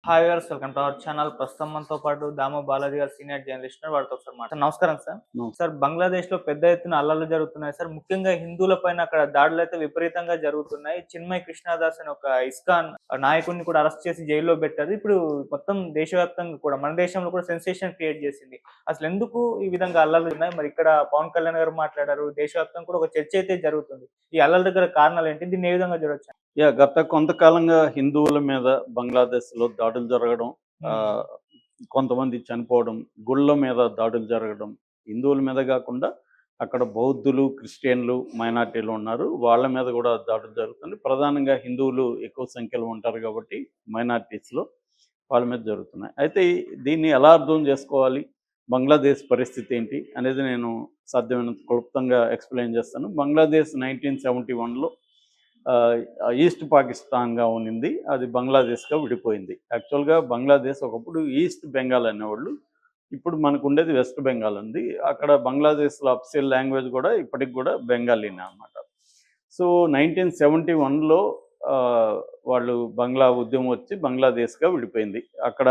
Hi viewers, welcome to our channel. ప్రస్తుతం మనతో పాటు దామ బాలాజీ గారు, సీనియర్ జర్నలిస్ట్ ఉన్నారు. వారితో ఒకసారి నమస్కారం సార్. అవును. సార్, బంగ్లాదేశ్‌లో పెద్ద ఎత్తున అల్లర్లు జరుగుతున్నాయి సార్. ముఖ్యంగా హిందువుల పైన అక్కడ దాడులైతే విపరీతంగా జరుగుతున్నాయి. చిన్మయ్ కృష్ణదాస్ అని ఒక ఇస్కాన్ నాయకుడిని కూడా అరెస్ట్ చేసి జైల్లో పెట్టారు. ఇప్పుడు మొత్తం దేశవ్యాప్తంగా కూడా మన దేశంలో కూడా సెన్సేషన్ క్రియేట్ చేసింది. అసలెందుకు ఈ విధంగా అల్లర్లు ఉన్నాయి? మరి ఇక్కడ పవన్ కళ్యాణ్ గారు మాట్లాడారు. దేశవ్యాప్తంగా కూడా ఒక చర్చ అయితే జరుగుతుంది. ఈ అల్లర్ల దగ్గర కారణాలేంటి? దీన్ని ఏ విధంగా చూడొచ్చు? గత కొంతకాలంగా హిందువుల మీద బంగ్లాదేశ్‌లో దాడులు జరగడం, హ్మ్. ఆహ్, కొంతమంది చనిపోవడం, గుళ్ళ మీద దాడులు జరగడం, హిందువుల మీద గాకుండా అక్కడ బౌద్ధులు, క్రిస్టియన్లు, మైనారిటీలు ఉన్నారు. వాళ్ళ మీద గూడా దాడులు జరుగుతున్నాయి. ప్రధానంగా హిందువులు ఎక్కువ సంఖ్యలో ఉంటారు గాబట్టి మైనారిటీస్‌లో వాళ్ళ మీద జరుగుతున్నాయి. అయితే దీన్ని ఎలా అర్థం జేసుకోవాలి? బంగ్లాదేశ్ పరిస్థితి ఏంటి? అనేది నేను సాధ్యమైనంత క్లుప్తంగా ఎక్స్‌ప్లెయిన్ జేస్తాను. బంగ్లాదేశ్ 1971లో ఆహ్, ఈస్ట్ పాకిస్తాన్‌గా ఉన్నింది. అది బంగ్లాదేశ్‌గా విడిపోయింది. యాక్చువల్‌గా బంగ్లాదేశ్ ఒకప్పుడు ఈస్ట్ బెంగాల్ అనేవాళ్ళు. ఇప్పుడు మనకుండేది వెస్ట్ బెంగాల్ ఉంది. అక్కడ బంగ్లాదేశ్‌లో అఫీషియల్ లాంగ్వేజ్ గూడా ఇప్పటికి గూడా బెంగాలీనే అనమాట. సో, 1971లో ఆహ్, వాళ్ళు బంగ్లా ఉద్యమం వచ్చి బంగ్లాదేశ్‌గా విడిపోయింది. అక్కడ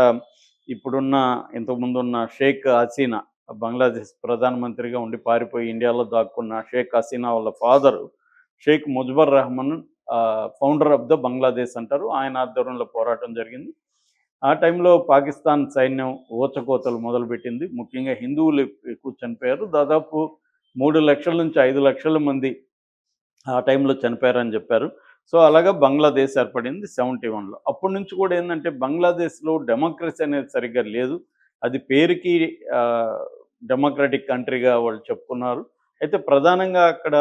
ఇప్పుడున్న ఇంతకుముందున్న షేక్ హసీనా బంగ్లాదేశ్ ప్రధానమంత్రిగా ఉండి పారిపోయి ఇండియాలో దాక్కున్న షేక్ హసీనా వాళ్ళ father Sheikh Mujibur Rahman founder of the Bangladesh అంటారు. ఆయన ఆధ్వర్యంలో పోరాటం జరిగింది. ఆ టైంలో పాకిస్తాన్ సైన్యం ఊచకోతలు మొదలుపెట్టింది. ముఖ్యంగా హిందువులు ఎక్కువ చనిపోయారు. దాదాపు 3,00,000 నుంచి 5,00,000 మంది ఆ టైంలో చనిపోయారని చెప్పారు. సో, అలాగా బంగ్లాదేశ్ ఏర్పడింది 71లో. అప్పటి నుంచి కూడా ఏందంటే బంగ్లాదేశ్‌లో డెమోక్రసీ అనేది సరిగ్గా లేదు. అది పేరుకి ఆహ్, డెమోక్రటిక్ కంట్రీగా వాళ్ళు చెప్పుకున్నారు. అయితే ప్రధానంగా అక్కడ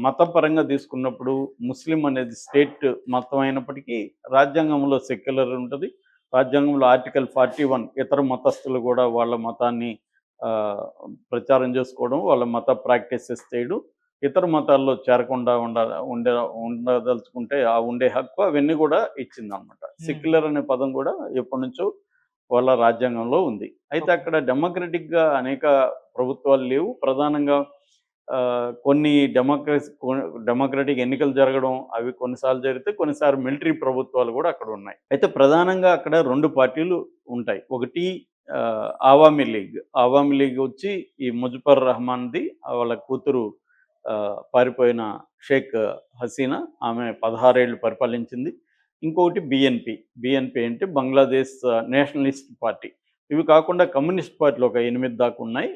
మతపరంగా తీసుకున్నప్పుడు ముస్లిం అనేది స్టేట్ మతం అయినప్పటికీ రాజ్యాంగంలో సెక్యులర్ ఉంటది. రాజ్యాంగంలో ఆర్టికల్ 41 ఇతర మతస్థులు గూడా వాళ్ళ మతాన్ని ఆహ్, ప్రచారం చేసుకోవడం, వాళ్ళ మత ప్రాక్టీసెస్ చేయడం, ఇతర మతాల్లో చేరకుండా ఉండదలుచుకుంటే ఆ ఉండే హక్కు అవన్నీ గూడా ఇచ్చిందనమాట. హ్మ్. సెక్యులర్ అనే పదం గూడా ఎప్పటినుంచో వాళ్ళ రాజ్యాంగంలో ఉంది. అయితే ఓకే. అక్కడ డెమోక్రటిక్‌గా అనేక ప్రభుత్వాలు లేవు. ప్రధానంగా కొన్ని డెమోక్రటిక్ ఎన్నికలు జరగడం, అవి కొన్నిసార్లు జరిగితే, కొన్నిసార్లు మిలిటరీ ప్రభుత్వాలు గూడా అక్కడున్నాయి. అయితే ప్రధానంగా అక్కడ 2 పార్టీలు ఉంటాయి. ఒకటి అవామీ లీగ్. అవామీ లీగ్ వచ్చి ఈ ముజిబుర్ రెహమాన్‌ది వాళ్ళ కూతురు పారిపోయిన షేక్ హసీనా. ఆమె 16 ఏళ్ళు పరిపాలించింది. ఇంకొకటి బీఎన్‌పీ. బీఎన్‌పీ అంటే బంగ్లాదేశ్ నేషనలిస్ట్ పార్టీ. ఇవి కాకుండా కమ్యూనిస్ట్ పార్టీలు ఒక 8 దాకా ఉన్నాయి.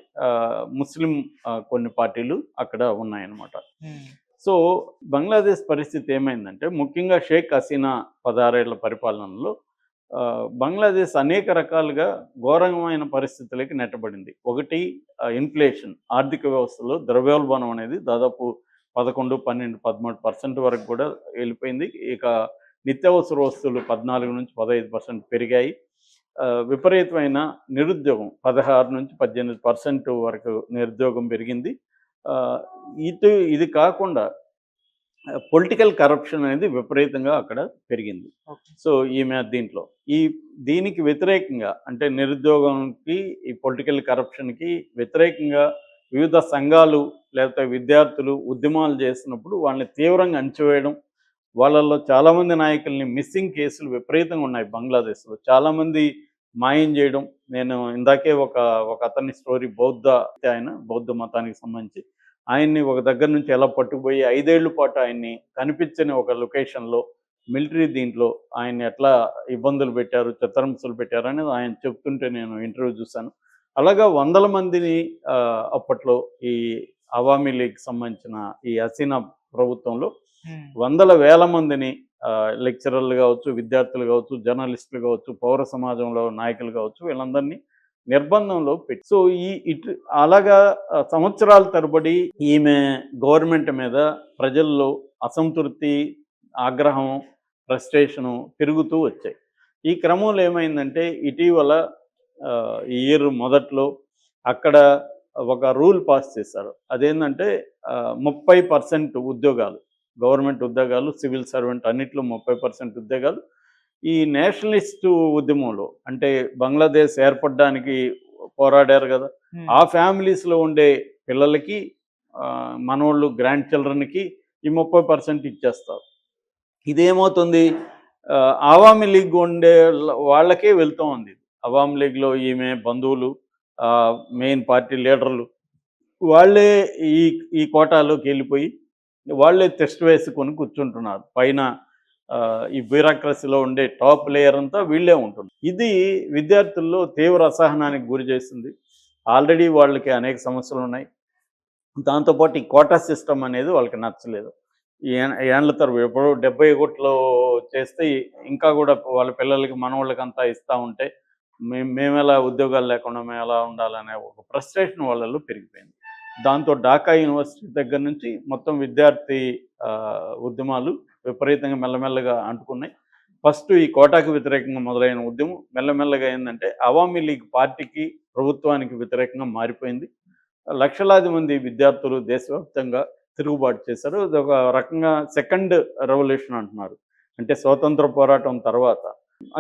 ముస్లిం కొన్ని పార్టీలు అక్కడ ఉన్నాయన్నమాట. హ్మ్. సో, బంగ్లాదేశ్ పరిస్థితి ఏమైందంటే ముఖ్యంగా షేక్ హసీనా 16 ఏళ్ల పరిపాలనలో బంగ్లాదేశ్ అనేక రకాలుగా ఘోరమైన పరిస్థితులకి నెట్టబడింది. ఒకటి ఇన్‌ఫ్లేషన్ ఆర్థిక వ్యవస్థలో ద్రవ్యోల్బణం అనేది దాదాపు 11, 12, 13% వరకు కూడా వెళ్ళిపోయింది. ఇక నిత్యావసర వస్తువులు 14-15% పెరిగాయి. విపరీతమైన నిరుద్యోగం 16-18% వరకు నిరుద్యోగం పెరిగింది. ఆహ్, ఇది కాకుండా పొలిటికల్ కరప్షన్ అనేది విపరీతంగా అక్కడ పెరిగింది. ఓకే. సో, దీంట్లో ఈ దీనికి వ్యతిరేకంగా అంటే నిరుద్యోగంకి, ఈ పొలిటికల్ కరప్షన్‌కి వ్యతిరేకంగా వివిధ సంఘాలు లేకపోతే విద్యార్థులు ఉద్యమాలు చేస్తున్నప్పుడు వాళ్ళని తీవ్రంగా అణచివేయడం, వాళ్ళలో చాలామంది నాయకుల్ని మిస్సింగ్ కేసులు విపరీతంగా ఉన్నాయి బంగ్లాదేశ్‌లో. చాలామంది మాయం చేయడం. నేను ఇందాకే ఒక అతని స్టోరీ ఆయన బౌద్ధ మతానికి సంబంధించి. ఆయన్ని ఒక దగ్గర నుంచి ఎలా పట్టుకుపోయి 5 ఏళ్ల పాటు ఆయన్ని కనిపించని ఒక లొకేషన్‌లో మిలిటరీ దీంట్లో ఆయన్ని ఎట్లా ఇబ్బందులు పెట్టారు, చిత్రహింసలు పెట్టారనేది ఆయన చెప్తుంటే నేను ఇంటర్వ్యూ చూసాను. అలాగా వందల మందిని అప్పట్లో ఈ అవామీ లీగ్‌కి సంబంధించిన ఈ హసీనా ప్రభుత్వంలో హ్మ్. వందల వేల మందిని లెక్చరర్లు గావచ్చు, విద్యార్థులు గావచ్చు, జర్నలిస్టులు గావచ్చు, పౌర సమాజంలో నాయకులు గావచ్చు, వీళ్ళందరినీ నిర్బంధంలో పెట్టి సో, అలాగా సంవత్సరాల తరబడి ఈమె గవర్నమెంట్ మీద ప్రజల్లో అసంతృప్తి, ఆగ్రహం, ఫ్రస్ట్రేషను పెరుగుతూ వచ్చాయి. ఈ క్రమంలో ఏమైందంటే ఇటీవల ఈ ఇయర్ మొదట్లో అక్కడ ఒక రూల్ పాస్ చేశారు. అదేందంటే 30% ఉద్యోగాలు గవర్నమెంట్ ఉద్యోగాలు, సివిల్ సర్వెంట్ అన్నిట్లో 30% ఉద్యోగాలు ఈ నేషనలిస్టు ఉద్యమంలో అంటే బంగ్లాదేశ్ ఏర్పడడానికి పోరాడారు గదా! హ్మ్. ఆ ఫ్యామిలీస్‌లో ఉండే పిల్లలకి మనోళ్ళు గ్రాండ్ చిల్డ్రన్‌కి ఈ 30% ఇచ్చేస్తారు. ఇదేమవుతుంది అవామీ లీగ్ ఉండే వాళ్ళకే వెళ్తూ ఉంది. అవామీ లీగ్‌లో ఈమె బంధువులు, మెయిన్ పార్టీ లీడర్లు వాళ్ళే ఈ ఈ కోటాలోకెళ్ళిపోయి వాళ్ళే టెస్ట్ వేసుకొని కూర్చుంటున్నారు. పైన ఈ బ్యూరోక్రసీలో ఉండే టాప్ లేయర్ అంతా వీళ్ళే ఉంటున్నారు. ఇది విద్యార్థుల్లో తీవ్ర అసహనానికి గురి చేసింది. ఆల్రెడీ వాళ్ళకి అనేక సమస్యలున్నాయి. దాంతోపాటు ఈ కోటా సిస్టమ్ అనేది వాళ్ళకి నచ్చలేదు. ఏండ్ల తరబడి ఎప్పుడో 71లో చేస్తే ఇంకా కూడా వాళ్ళ పిల్లలకి, మనవళ్ళకంతా ఇస్తా ఉంటే మేమెలా ఉద్యోగాలు లేకుండా మేమెలా ఉండాలనే ఒక ఫ్రస్ట్రేషన్ వాళ్ళలో పెరిగిపోయింది. దాంతో ఢాకా యూనివర్సిటీ దగ్గర నుంచి మొత్తం విద్యార్థి ఉద్యమాలు విపరీతంగా మెల్లమెల్లగా అంటుకున్నాయి. ఫస్ట్ ఈ కోటాకు వ్యతిరేకంగా మొదలైన ఉద్యమం మెల్లమెల్లగా ఏందంటే అవామీ లీగ్ పార్టీకి, ప్రభుత్వానికి వ్యతిరేకంగా మారిపోయింది. లక్షలాది మంది విద్యార్థులు దేశవ్యాప్తంగా తిరుగుబాటు చేశారు. అదొక రకంగా సెకండ్ రెవల్యూషన్ అంటున్నారు. అంటే స్వాతంత్ర పోరాటం తర్వాత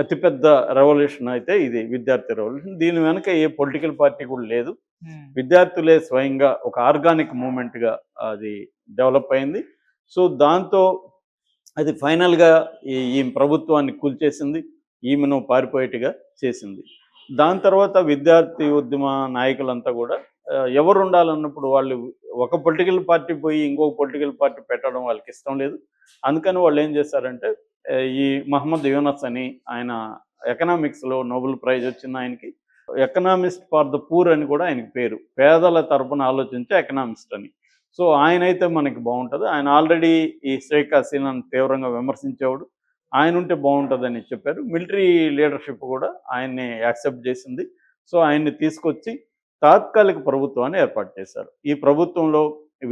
అతిపెద్ద రెవల్యూషన్ అయితే ఇది విద్యార్థి రెవల్యూషన్. దీని వెనక ఏ పొలిటికల్ పార్టీ కూడా లేదు. విద్యార్థులే స్వయంగా ఒక ఆర్గానిక్ మూమెంట్‌గా అది డెవలప్ అయింది. సో, దాంతో అది ఫైనల్‌గా ఈ ప్రభుత్వాన్ని కూల్చేసింది. ఈమెను పారిపోయేట్టుగా చేసింది. దాని తర్వాత విద్యార్థి ఉద్యమ నాయకులంతా కూడా ఎవరు ఉండాలన్నప్పుడు వాళ్ళు ఒక పొలిటికల్ పార్టీ పోయి ఇంకొక పొలిటికల్ పార్టీ పెట్టడం వాళ్ళకి ఇష్టం లేదు. అందుకని వాళ్ళు ఏం చేశారంటే ఈ మహమ్మద్ యూనస్ అని ఆయన ఎకనామిక్స్‌లో నోబెల్ ప్రైజ్ వచ్చింది ఆయనకి. ఎకనామిస్ట్ ఫర్ ద పూర్ అని కూడా ఆయనకి పేరు. పేదల తరపున ఆలోచించే ఎకనామిస్ట్ అని. సో, ఆయనైతే మనకి బాగుంటుంది. ఆయన ఆల్రెడీ ఈ షేక్ హసీనాను తీవ్రంగా విమర్శించేవాడు. ఆయన ఉంటే బాగుంటుందని చెప్పారు. మిలిటరీ లీడర్షిప్ కూడా ఆయన్ని యాక్సెప్ట్ చేసింది. సో, ఆయన్ని తీసుకొచ్చి తాత్కాలిక ప్రభుత్వాన్ని ఏర్పాటు చేశారు. ఈ ప్రభుత్వంలో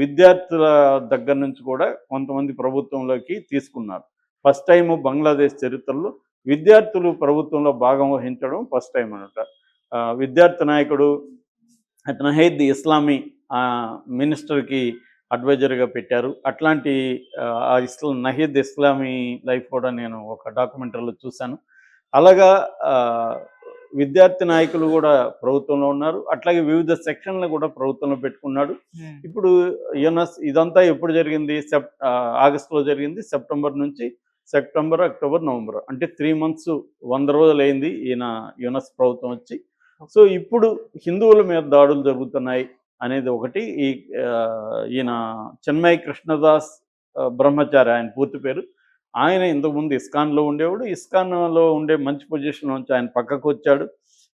విద్యార్థుల దగ్గర నుంచి కూడా కొంతమంది ప్రభుత్వంలోకి తీసుకున్నారు. ఫస్ట్ టైము బంగ్లాదేశ్ చరిత్రలో విద్యార్థులు ప్రభుత్వంలో భాగం వహించడం ఫస్ట్ టైం అనమాట. విద్యార్థి నాయకుడు నహీద్ ఇస్లామీ మినిస్టర్కి అడ్వైజర్గా పెట్టారు. అట్లాంటి నహీద్ ఇస్లామీ లైఫ్ కూడా నేను ఒక డాక్యుమెంటరీలో చూశాను. అలాగా విద్యార్థి నాయకులు కూడా ప్రభుత్వంలో ఉన్నారు. అట్లాగే వివిధ సెక్షన్లు కూడా ప్రభుత్వంలో పెట్టుకున్నాడు. ఇప్పుడు యూనస్ ఇదంతా ఎప్పుడు జరిగింది? ఆగస్టులో జరిగింది. సెప్టెంబర్, అక్టోబర్, నవంబర్ అంటే 3 మంత్స్ 100 రోజులు అయింది ఈయన యూనస్ ప్రభుత్వం వచ్చి. సో, ఇప్పుడు హిందువుల మీద దాడులు జరుగుతున్నాయి అనేది ఒకటి. ఈయన చిన్మయ్ కృష్ణదాస్ బ్రహ్మచారి ఆయన పూర్తి పేరు. ఆయన ఇంతకుముందు ఇస్కాన్లో ఉండేవాడు. ఇస్కాన్లో ఉండే మంచి పొజిషన్ నుంచి ఆయన పక్కకు వచ్చాడు.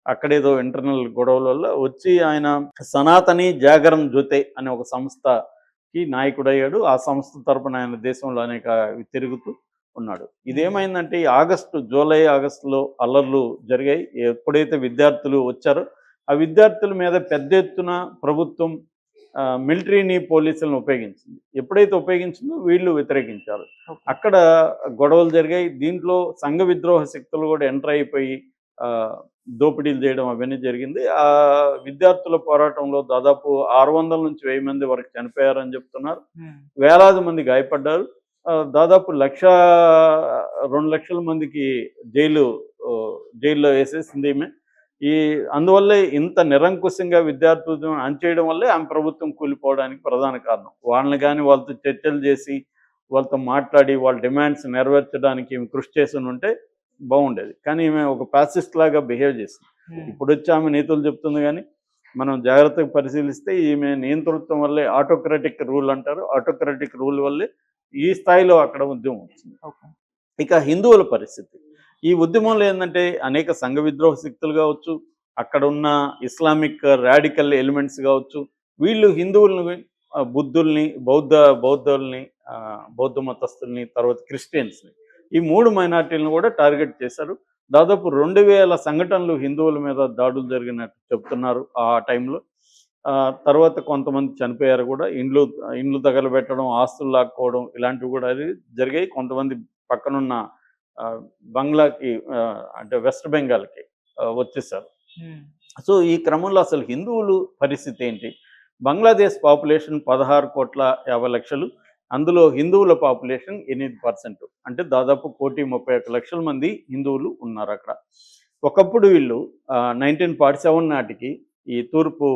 అక్కడేదో ఇంటర్నల్ గొడవల వల్ల వచ్చి ఆయన సనాతని జాగరణ్ జ్యోతి అనే ఒక సంస్థకి నాయకుడయ్యాడు. ఆ సంస్థ తరపున ఆయన దేశంలో అనేక తిరుగుతూ ఉన్నాడు. ఇదేమైందంటే జూలై ఆగస్టులో అల్లర్లు జరిగాయి. ఎప్పుడైతే విద్యార్థులు వచ్చారో ఆ విద్యార్థుల మీద పెద్ద ఎత్తున ప్రభుత్వం మిలిటరీని, పోలీసులను ఉపయోగించింది. ఎప్పుడైతే ఉపయోగించిందో వీళ్ళు వ్యతిరేకించారు. అక్కడ గొడవలు జరిగాయి. దీంట్లో సంఘ విద్రోహ శక్తులు కూడా ఎంటర్ అయిపోయి దోపిడీలు చేయడం అవన్నీ జరిగింది. ఆ విద్యార్థుల పోరాటంలో దాదాపు 600 నుంచి 1000 మంది వరకు చనిపోయారని చెప్తున్నారు. వేలాది మంది గాయపడ్డారు. దాదాపు 2 లక్షల మందికి జైల్లో వేసేసింది ఈమె. అందువల్లే ఇంత నిరంకుశంగా విద్యార్థులను అణచేయడం వల్లే ఆమె ప్రభుత్వం కూలిపోవడానికి ప్రధాన కారణం. వాళ్ళని కానీ వాళ్ళతో చర్చలు చేసి వాళ్ళతో మాట్లాడి వాళ్ళ డిమాండ్స్ నెరవేర్చడానికి ఈమె కృషి చేసి ఉంటే బాగుండేది. కానీ ఈమె ఒక ఫ్యాసిస్ట్ లాగా బిహేవ్ చేసింది. ఇప్పుడు వచ్చి ఆమె నీతులు చెప్తుంది కానీ మనం జాగ్రత్తగా పరిశీలిస్తే ఈమె నియంతృత్వం వల్లే ఆటోక్రటిక్ రూల్ అంటారు. ఆటోక్రటిక్ రూల్ వల్లే ఈ స్థాయిలో అక్కడ ఉద్యమం వచ్చింది. ఇక హిందువుల పరిస్థితి, ఈ ఉద్యమంలో ఏంటంటే అనేక సంఘ విద్రోహ శక్తులు కావచ్చు, అక్కడ ఉన్న ఇస్లామిక్ రాడికల్ ఎలిమెంట్స్ కావచ్చు, వీళ్ళు హిందువులని, బుద్ధుల్ని, బౌద్ధ మతస్థుల్ని, తర్వాత క్రిస్టియన్స్ని, ఈ 3 మైనార్టీలను కూడా టార్గెట్ చేశారు. దాదాపు 2000 సంఘటనలు హిందువుల మీద దాడులు జరిగినట్టు చెప్తున్నారు ఆ టైంలో. తర్వాత కొంతమంది చనిపోయారు కూడా. ఇండ్లు తగలబెట్టడం, ఆస్తులు లాక్కోవడం ఇలాంటివి కూడా జరిగాయి. కొంతమంది పక్కనున్న బంగ్లాకి అంటే వెస్ట్ బెంగాల్కి వచ్చేసారు. సో, ఈ క్రమంలో అసలు హిందువులు పరిస్థితి ఏంటి? బంగ్లాదేశ్ పాపులేషన్ 16,50,00,000. అందులో హిందువుల పాపులేషన్ 8%. అంటే దాదాపు 1,31,00,000 మంది హిందువులు ఉన్నారు అక్కడ. ఒకప్పుడు వీళ్ళు 1947 నాటికి ఈ తూర్పు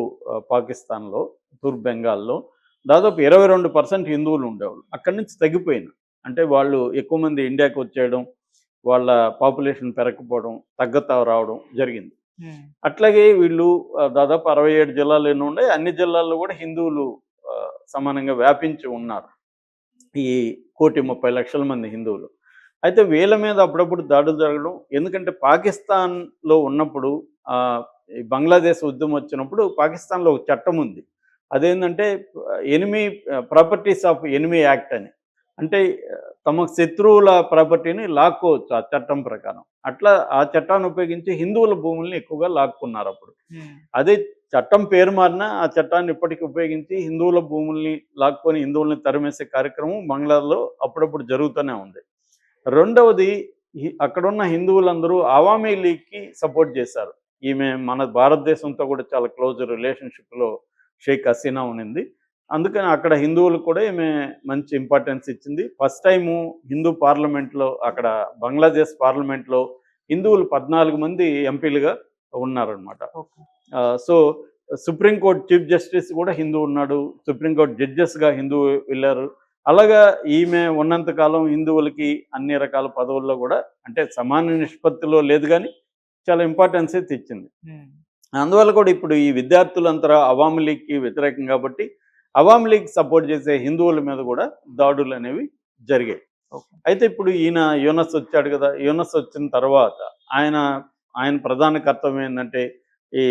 పాకిస్తాన్లో, తూర్పు బెంగాల్లో దాదాపు 22% హిందువులు ఉండేవాళ్ళు. అక్కడి నుంచి తగ్గిపోయింది. అంటే వాళ్ళు ఎక్కువ మంది ఇండియాకి వచ్చేయడం, వాళ్ళ పాపులేషన్ పెరగకపోవడం, తగ్గతా రావడం జరిగింది. అట్లాగే వీళ్ళు దాదాపు 67 జిల్లాలు ఎన్నో ఉన్నాయి. అన్ని జిల్లాల్లో కూడా హిందువులు సమానంగా వ్యాపించి ఉన్నారు. ఈ 1,30,00,000 మంది హిందువులు. అయితే వీళ్ళ మీద అప్పుడప్పుడు దాడులు జరగడం, ఎందుకంటే పాకిస్తాన్‌లో ఉన్నప్పుడు ఈ బంగ్లాదేశ్ ఉద్యమం వచ్చినప్పుడు పాకిస్తాన్‌లో ఒక చట్టం ఉంది. అదేంటంటే enemy properties of enemy act అని. అంటే తమ శత్రువుల ప్రాపర్టీని లాక్కోవచ్చు ఆ చట్టం ప్రకారం. అట్లా ఆ చట్టాన్ని ఉపయోగించి హిందువుల భూముల్ని ఎక్కువగా లాక్కున్నారు అప్పుడు. అదే చట్టం పేరు మారినా ఆ చట్టాన్ని ఇప్పటికీ ఉపయోగించి హిందువుల భూముల్ని లాక్కొని హిందువుల్ని తరిమేసే కార్యక్రమం బంగ్లాలో అప్పుడప్పుడు జరుగుతూనే ఉంది. రెండవది అక్కడున్న హిందువులందరూ అవామీ లీగ్‌కి సపోర్ట్ చేశారు. ఈమె మన భారతదేశంతో కూడా చాలా క్లోజ్ రిలేషన్‌షిప్‌లో షేక్ హసీనా ఉన్నింది. అందుకని అక్కడ హిందువులకు కూడా ఈమె మంచి ఇంపార్టెన్స్ ఇచ్చింది. ఫస్ట్ టైము హిందూ పార్లమెంట్‌లో అక్కడ బంగ్లాదేశ్ పార్లమెంట్‌లో హిందువులు 14 మంది ఎంపీలుగా ఉన్నారనమాట. సో సుప్రీంకోర్టు చీఫ్ జస్టిస్ కూడా హిందూ ఉన్నాడు. సుప్రీంకోర్టు జడ్జెస్‌గా హిందువు వెళ్ళారు. అలాగా ఈమె ఉన్నంత కాలం హిందువులకి అన్ని రకాల పదవుల్లో కూడా అంటే సమాన నిష్పత్తిలో లేదు కానీ చాలా ఇంపార్టెన్స్ అయితే ఇచ్చింది. అందువల్ల కూడా ఇప్పుడు ఈ విద్యార్థులంతా అవామీ లీగ్‌కి వ్యతిరేకం కాబట్టి అవామీ లీగ్ సపోర్ట్ చేసే హిందువుల మీద కూడా దాడులు అనేవి జరిగాయి. అయితే ఇప్పుడు ఈయన యూనస్ వచ్చాడు కదా, యూనస్ వచ్చిన తర్వాత ఆయన ప్రధాన కర్తవ్యం ఏంటంటే ఈ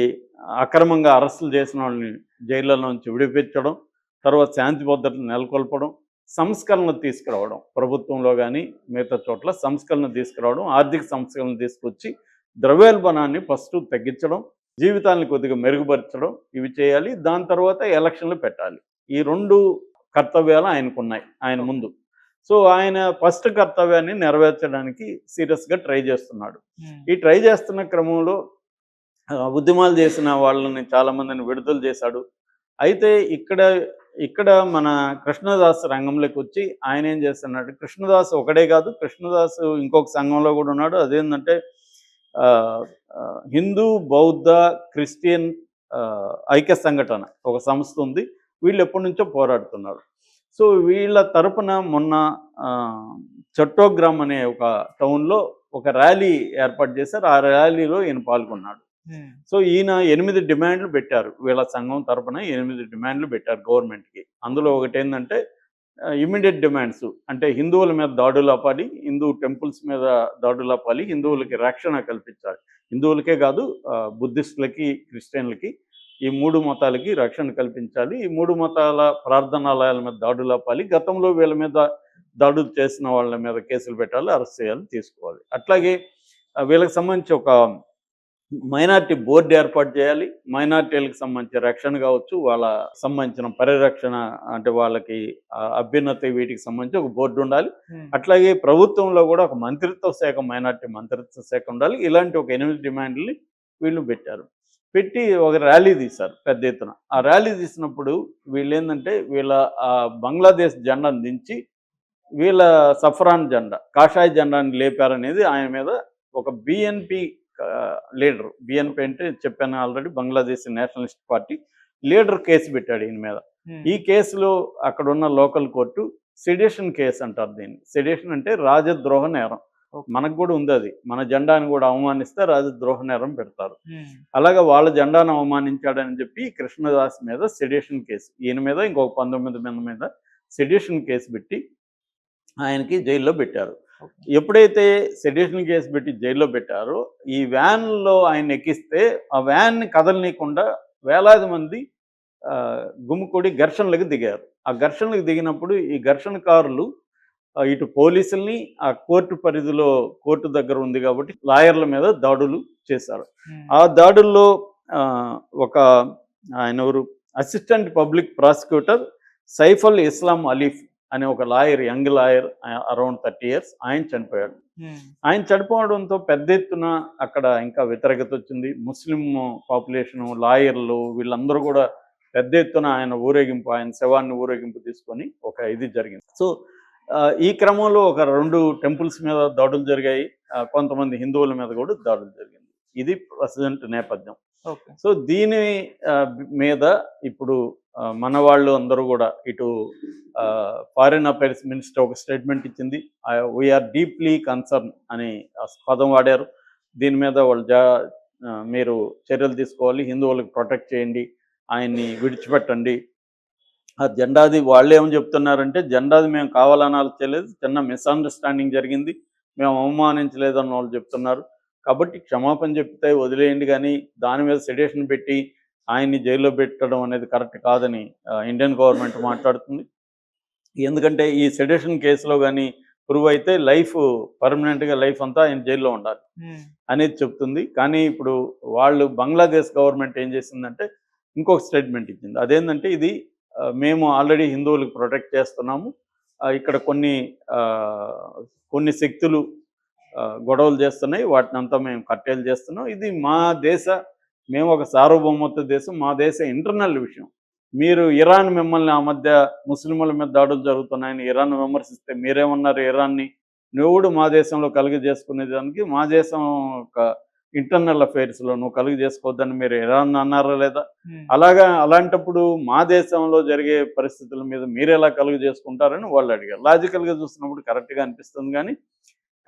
అక్రమంగా అరెస్టులు చేసిన వాళ్ళని జైళ్ళ నుంచి విడిపించడం, తర్వాత శాంతి భద్రతలు నెలకొల్పడం, సంస్కరణలు తీసుకురావడం, ప్రభుత్వంలో కానీ మిగతా చోట్ల సంస్కరణ తీసుకురావడం, ఆర్థిక సంస్కరణలు తీసుకొచ్చి ద్రవ్యోల్బణాన్ని ఫస్ట్ తగ్గించడం, జీవితాలను కొద్దిగా మెరుగుపరచడం, ఇవి చేయాలి. దాని తర్వాత ఎలక్షన్లు పెట్టాలి. ఈ 2 కర్తవ్యాలు ఆయనకున్నాయి ఆయన ముందు. సో ఆయన ఫస్ట్ కర్తవ్యాన్ని నెరవేర్చడానికి సీరియస్‌గా ట్రై చేస్తున్నాడు. ఈ ట్రై చేస్తున్న క్రమంలో ఉద్యమాలు చేసిన వాళ్ళని చాలామందిని విడుదల చేశాడు. అయితే ఇక్కడ మన కృష్ణదాస్ రంగంలోకి వచ్చి ఆయన ఏం చేస్తున్నాడు, కృష్ణదాస్ ఒకడే కాదు, కృష్ణదాస్ ఇంకొక సంఘంలో కూడా ఉన్నాడు. అదేంటంటే హిందూ, బౌద్ధ, క్రిస్టియన్ ఐక్య సంఘటన ఒక సంస్థ ఉంది. వీళ్ళు ఎప్పటి నుంచో పోరాడుతున్నారు. సో వీళ్ళ తరపున మొన్న చట్టోగ్రామ్ అనే ఒక టౌన్లో ఒక ర్యాలీ ఏర్పాటు చేశారు. ఆ ర్యాలీలో ఈయన పాల్గొన్నాడు. సో ఈయన 8 డిమాండ్లు పెట్టారు. వీళ్ళ సంఘం తరపున 8 డిమాండ్లు పెట్టారు గవర్నమెంట్‌కి. అందులో ఒకటి ఏంటంటే ఇమ్మీడియట్ డిమాండ్స్ అంటే హిందువుల మీద దాడులు ఆపాలి, హిందూ టెంపుల్స్ మీద దాడులు ఆపాలి, హిందువులకి రక్షణ కల్పించాలి. హిందువులకే కాదు బుద్ధిస్టులకి, క్రిస్టియన్లకి ఈ 3 మతాలకి రక్షణ కల్పించాలి. ఈ 3 మతాల ప్రార్థనాలయాల మీద దాడులు ఆపాలి. గతంలో వీళ్ళ మీద దాడులు చేసిన వాళ్ళ మీద కేసులు పెట్టాలి, అరెస్ట్ చేయాలి, తీసుకోవాలి. అట్లాగే వీళ్ళకి సంబంధించి ఒక మైనార్టీ బోర్డు ఏర్పాటు చేయాలి. మైనార్టీలకు సంబంధించిన రక్షణ కావచ్చు, వాళ్ళ సంబంధించిన పరిరక్షణ అంటే వాళ్ళకి అభ్యున్నతి వీటికి సంబంధించి ఒక బోర్డు ఉండాలి. అట్లాగే ప్రభుత్వంలో కూడా ఒక మంత్రిత్వ శాఖ, మైనార్టీ మంత్రిత్వ శాఖ ఉండాలి. ఇలాంటి ఒక 8 డిమాండ్లని వీళ్ళు పెట్టారు. పెట్టి ఒక ర్యాలీ తీశారు పెద్ద ఎత్తున. ఆ ర్యాలీ తీసినప్పుడు వీళ్ళు ఏంటంటే వీళ్ళ బంగ్లాదేశ్ జెండాను దించి వీళ్ళ సఫ్రాన్ జెండా, కాషాయ జెండాని లేపారనేది ఆయన మీద ఒక బిఎన్పి లీడర్, బిఎన్పి అంటే చెప్పాను already, Bangladesh Nationalist party leader case పెట్టాడు ఈయన మీద. ఈ కేసులో అక్కడ ఉన్న లోకల్ కోర్టు సెడిషన్ కేసు అంటారు దీన్ని. సెడిషన్ అంటే రాజద్రోహ నేరం. మనకు కూడా ఉంది అది. మన జెండాను కూడా అవమానిస్తే రాజద్రోహ నేరం పెడతారు. అలాగా వాళ్ళ జెండాను అవమానించాడని చెప్పి కృష్ణదాస్ మీద సెడిషన్ కేసు, ఈయన మీద ఇంకొక 19 మంది మీద సెడిషన్ కేసు పెట్టి ఆయనకి జైల్లో పెట్టారు. ఎప్పుడైతే సెడిషన్ కేసు పెట్టి జైల్లో పెట్టారో ఈ వ్యాన్లో ఆయన ఎక్కిస్తే ఆ వ్యాన్ని కదలనీయకుండా వేలాది మంది గుమ్ముకూడి ఘర్షణలకు దిగారు. ఆ ఘర్షణలకు దిగినప్పుడు ఈ ఘర్షణకారులు ఇటు పోలీసుల్ని ఆ కోర్టు పరిధిలో కోర్టు దగ్గర ఉంది కాబట్టి లాయర్ల మీద దాడులు చేశారు. ఆ దాడుల్లో ఒక ఆయన ఎవరు అసిస్టెంట్ పబ్లిక్ ప్రాసిక్యూటర్ సైఫల్ ఇస్లాం అలీఫ్ అనే ఒక lawyer, young lawyer, around 30 years, ఆయన చనిపోయాడు. ఆయన చనిపోవడంతో పెద్ద ఎత్తున అక్కడ ఇంకా వ్యతిరేకత వచ్చింది. ముస్లిం పాపులేషను, లాయర్లు వీళ్ళందరూ కూడా పెద్ద ఎత్తున ఆయన శవాన్ని ఊరేగింపు తీసుకొని ఒక ఇది జరిగింది. సో ఈ క్రమంలో ఒక 2 టెంపుల్స్ మీద దాడులు జరిగాయి. కొంతమంది హిందువుల మీద కూడా దాడులు జరిగింది. ఇది ప్రజెంట్ నేపథ్యం. సో దీని మీద ఇప్పుడు మన వాళ్ళు అందరూ కూడా ఇటు ఫారిన్ అఫైర్స్ మినిస్టర్ ఒక స్టేట్మెంట్ ఇచ్చింది, వీఆర్ డీప్లీ కన్సర్న్ అని పదం వాడారు. దీని మీద వాళ్ళు మీరు చర్యలు తీసుకోవాలి, హిందువులకు ప్రొటెక్ట్ చేయండి, ఆయన్ని విడిచిపెట్టండి. ఆ జెండాది వాళ్ళు ఏమని చెప్తున్నారంటే, జెండాది మేము కావాలని చేయలేదు, చిన్న మిస్అండర్స్టాండింగ్ జరిగింది, మేము అవమానించలేదని వాళ్ళు చెప్తున్నారు. కాబట్టి క్షమాపణ చెప్తే వదిలేయండి, కానీ దాని మీద సెడేషన్ పెట్టి ఆయన్ని జైల్లో పెట్టడం అనేది కరెక్ట్ కాదని ఇండియన్ గవర్నమెంట్ మాట్లాడుతుంది. ఎందుకంటే ఈ సెడేషన్ కేసులో కానీ ప్రూవ్ అయితే పర్మనెంట్గా లైఫ్ అంతా ఆయన జైల్లో ఉండాలి అనేది చెప్తుంది. కానీ ఇప్పుడు వాళ్ళు బంగ్లాదేశ్ గవర్నమెంట్ ఏం చేసిందంటే ఇంకొక స్టేట్మెంట్ ఇచ్చింది. అదేంటంటే ఇది మేము ఆల్రెడీ హిందువులకు ప్రొటెక్ట్ చేస్తున్నాము, ఇక్కడ కొన్ని శక్తులు గొడవలు చేస్తున్నాయి, వాటిని అంతా మేము కట్టేలు చేస్తున్నాం, ఇది మేము ఒక సార్వభౌమత్వ దేశం, మా దేశ ఇంటర్నల్ విషయం. మీరు ఇరాన్ మిమ్మల్ని ఆ మధ్య ముస్లింల మీద దాడులు జరుగుతున్నాయని ఇరాన్ విమర్శిస్తే మీరేమన్నారు? ఇరాన్ని నువ్వు మా దేశంలో చేసుకునేదానికి మా దేశం ఒక ఇంటర్నల్ అఫైర్స్లో నువ్వు చేసుకోవద్దని మీరు ఇరాన్ అన్నారా లేదా? అలాంటప్పుడు మా దేశంలో జరిగే పరిస్థితుల మీద మీరు ఎలా చేసుకుంటారని వాళ్ళు అడిగారు. లాజికల్గా చూసినప్పుడు కరెక్ట్గా అనిపిస్తుంది.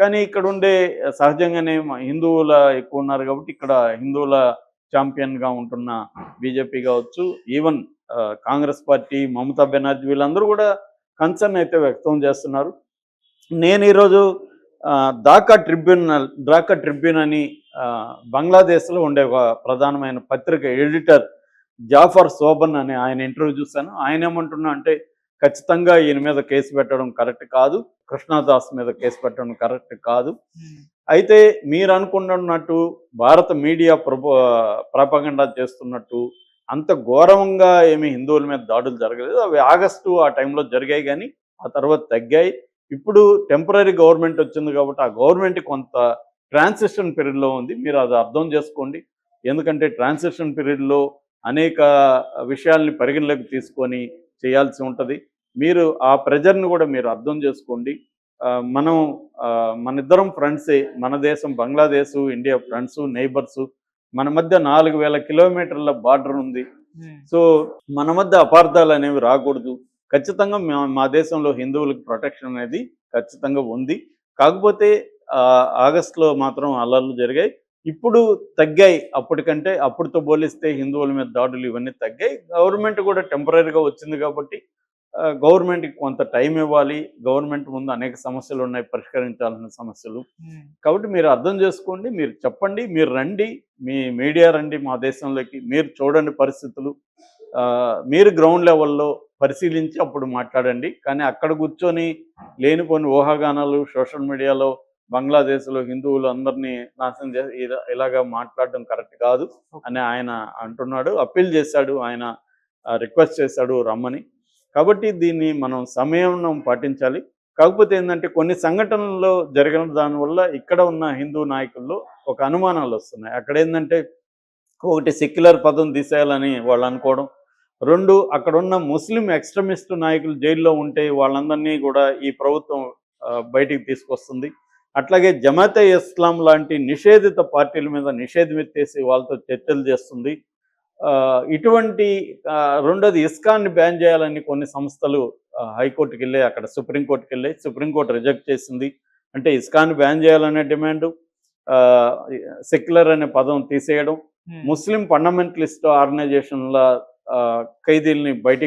కానీ ఇక్కడ ఉండే సహజంగానే హిందువుల ఎక్కువ ఉన్నారు కాబట్టి ఇక్కడ హిందువుల ఛాంపియన్గా ఉంటున్న బీజేపీ కావచ్చు, ఈవెన్ కాంగ్రెస్ పార్టీ, మమతా బెనర్జీ, వీళ్ళందరూ కూడా కన్సర్న్ అయితే వ్యక్తం చేస్తున్నారు. నేను ఈరోజు ఢాకా ట్రిబ్యూన్ అని బంగ్లాదేశ్లో ఉండే ఒక ప్రధానమైన పత్రిక ఎడిటర్ జాఫర్ సోబన్ అని ఆయన ఇంటర్వ్యూ చూశాను. ఆయన ఏమంటున్నా అంటే, ఖచ్చితంగా ఈయన మీద కేసు పెట్టడం కరెక్ట్ కాదు, కృష్ణదాస్ మీద కేసు పెట్టడం కరెక్ట్ కాదు. అయితే మీరు అనుకున్నట్టు భారత మీడియా ప్రపగండా చేస్తున్నట్టు అంత ఘోరంగా ఏమి హిందువుల మీద దాడులు జరగలేదు. అవి ఆగస్టు ఆ టైంలో జరిగాయి, కానీ ఆ తర్వాత తగ్గాయి. ఇప్పుడు టెంపరీ గవర్నమెంట్ వచ్చింది కాబట్టి ఆ గవర్నమెంట్ కొంత ట్రాన్సిషన్ పీరియడ్లో ఉంది. మీరు అది అర్థం చేసుకోండి. ఎందుకంటే ట్రాన్సిషన్ పీరియడ్లో అనేక విషయాల్ని పరిగణలోకి తీసుకొని చేయాల్సి ఉంటుంది. మీరు ఆ ప్రెజర్ని కూడా మీరు అర్థం చేసుకోండి. మనిద్దరం ఫ్రెండ్సే, మన దేశం బంగ్లాదేశ్, ఇండియా ఫ్రెండ్స్, నైబర్స్, మన మధ్య 4000 కిలోమీటర్ల బార్డర్ ఉంది. సో మన మధ్య అపార్థాలు అనేవి రాకూడదు. ఖచ్చితంగా మా దేశంలో హిందువులకు ప్రొటెక్షన్ అనేది ఖచ్చితంగా ఉంది. కాకపోతే ఆగస్టులో మాత్రం అల్లర్లు జరిగాయి, ఇప్పుడు తగ్గాయి. అప్పుడుతో పోలిస్తే హిందువుల మీద దాడులు ఇవన్నీ తగ్గాయి. గవర్నమెంట్ కూడా టెంపరీగా వచ్చింది కాబట్టి గవర్నమెంట్కి కొంత టైం ఇవ్వాలి. గవర్నమెంట్ ముందు అనేక సమస్యలు ఉన్నాయి, పరిష్కరించాల్సిన సమస్యలు. కాబట్టి మీరు అర్థం చేసుకోండి, మీరు చెప్పండి, మీరు రండి, మీ మీడియా రండి మా దేశంలోకి, మీరు చూడండి పరిస్థితులు, మీరు గ్రౌండ్ లెవెల్లో పరిశీలించి అప్పుడు మాట్లాడండి. కానీ అక్కడ కూర్చొని లేనిపోని ఊహాగానాలు సోషల్ మీడియాలో బంగ్లాదేశ్లో హిందువులు అందరినీ నాశనం చేసి ఇలాగా మాట్లాడడం కరెక్ట్ కాదు అని ఆయన అంటున్నాడు, అప్పీల్ చేశాడు, ఆయన రిక్వెస్ట్ చేశాడు రమ్మని. కాబట్టి దీన్ని మనం సమయం పాటించాలి. కాకపోతే ఏంటంటే కొన్ని సంఘటనల్లో జరిగిన దానివల్ల ఇక్కడ ఉన్న హిందూ నాయకుల్లో ఒక అనుమానాలు వస్తున్నాయి. అక్కడ ఏంటంటే ఒకటి సెక్యులర్ పదం తీసేయాలని వాళ్ళు అనుకోవడం, 2 అక్కడ ఉన్న ముస్లిం ఎక్స్ట్రీమిస్ట్ నాయకులు జైల్లో ఉంటే వాళ్ళందరినీ కూడా ఈ ప్రభుత్వం బయటికి తీసుకొస్తుంది. అట్లాగే జమాతే ఇస్లాం లాంటి నిషేధిత పార్టీల మీద నిషేధం ఎత్తేసి వాళ్ళతో చర్చలు చేస్తుంది. ఇటువంటి రెండోది ఇస్కాన్ని బ్యాన్ చేయాలని కొన్ని సంస్థలు హైకోర్టుకి వెళ్ళి అక్కడ సుప్రీంకోర్టుకి వెళ్ళి సుప్రీంకోర్టు రిజెక్ట్ చేసింది. అంటే ఇస్కాన్ని బ్యాన్ చేయాలనే డిమాండు, సెక్యులర్ అనే పదం తీసేయడం, ముస్లిం ఫండమెంటలిస్ట్ ఆర్గనైజేషన్ల ఖైదీల్ని బయటికి